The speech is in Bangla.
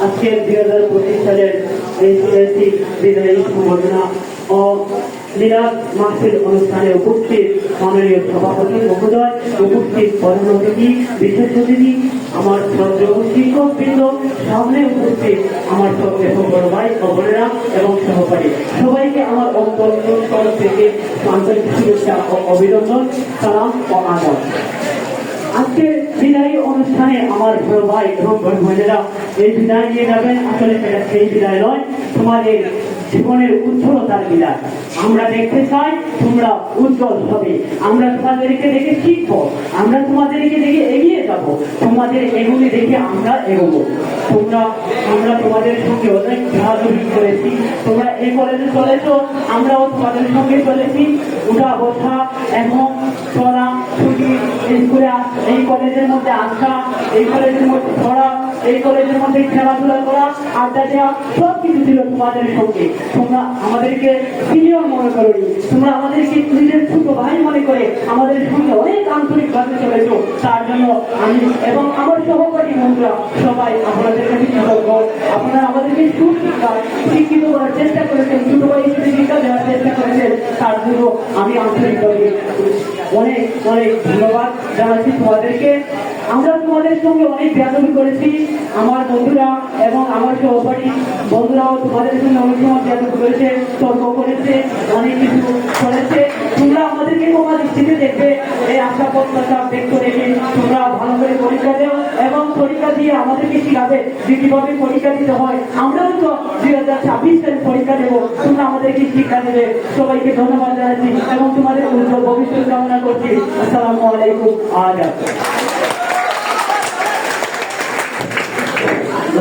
আজকের 2025 সালের এইচএসসি বিদায়ী সম্বর্ধনা ও মিলাদ মাহফিল অনুষ্ঠানে উপস্থিত মাননীয় সভাপতি মহোদয়, উপস্থিত প্রধান অতিথি, বিশেষ অতিথি, আমার শ্রদ্ধেয় শিক্ষকবৃন্দ, সামনে উপস্থিত আমার সবচেয়ে বড় ভাই ও বোনেরা এবং সহপাঠী, সবাইকে আমার অন্তর থেকে আন্তরিক শুভেচ্ছা ও অভিনন্দন, সালাম ও আদব। আজকে বিদায়ী অনুষ্ঠানে আমার বড় ভাই এবং বোনেরা এই বিদায় নিয়ে যাবেন। আসলে এটা সেই বিদায় নয়, তোমাদের জীবনের উজ্জ্বলতার বিদায়। আমরা দেখতে চাই তোমরা উজ্জ্বল হবে, আমরা তোমাদেরকে দেখে শিখবো, আমরা তোমাদেরকে দেখে এগিয়ে যাব, তোমাদের এগুলি দেখে আমরা এগোবো। আমরা তোমাদের সঙ্গে অনেক ভালোই করেছি, তোমরা এই কলেজে চলেছো, আমরাও তোমাদের সঙ্গে চলেছি। উঠা বসা এবং চলা ছুটি, স্কুলে এই কলেজের মধ্যে আসা, এই কলেজের মধ্যে পড়া, এই কলেজের মধ্যে খেলাধুলা করা, আড্ডা দেওয়া, সব কিছু ছিল তোমাদের সঙ্গে। তোমরা আমাদেরকে সিনিয়র মনে করোনি, তোমরা আমাদেরকে নিজের ছোট ভাই মনে করে আমাদের সঙ্গে অনেক আন্তরিকভাবে চলেছো। তার জন্য আমি এবং আমার সহপাঠী বন্ধুরা সবাই আপনাদের কাছে কৃতজ্ঞ। আপনারা আমাদেরকে শিক্ষিত করার চেষ্টা করেছেন, ছোট ভাই হিসেবে শিক্ষা দেওয়ার চেষ্টা করেছেন, তার জন্য আমি আন্তরিকভাবে অনেক অনেক ধন্যবাদ জানাচ্ছি তোমাদেরকে। আমরা তোমাদের সঙ্গে অনেক বেয়াদবি করেছি, আমার বন্ধুরা এবং আমার সহপাঠী বন্ধুরাও তোমাদের সঙ্গে অনেক সময় বেয়াদবি করেছে, তর্ক করেছে, অনেক কিছু করেছে। তোমরা আমাদেরকে তোমার দৃষ্টিতে দেখবে, এই আশা প্রত্যাশা ব্যক্ত রেখে তোমরা ভালো করে পরীক্ষা দেও এবং পরীক্ষা দিয়ে আমাদেরকে শিখাবে যে কিভাবে পরীক্ষা দিতে হয়। আমরাও তো 2026 সালে পরীক্ষা দেবো, তোমরা আমাদেরকে শিক্ষা দেবে। সবাইকে ধন্যবাদ জানাচ্ছি এবং তোমাদের উজ্জ্বল ভবিষ্যৎ কামনা করছি। আসসালামু আলাইকুম। আদাব।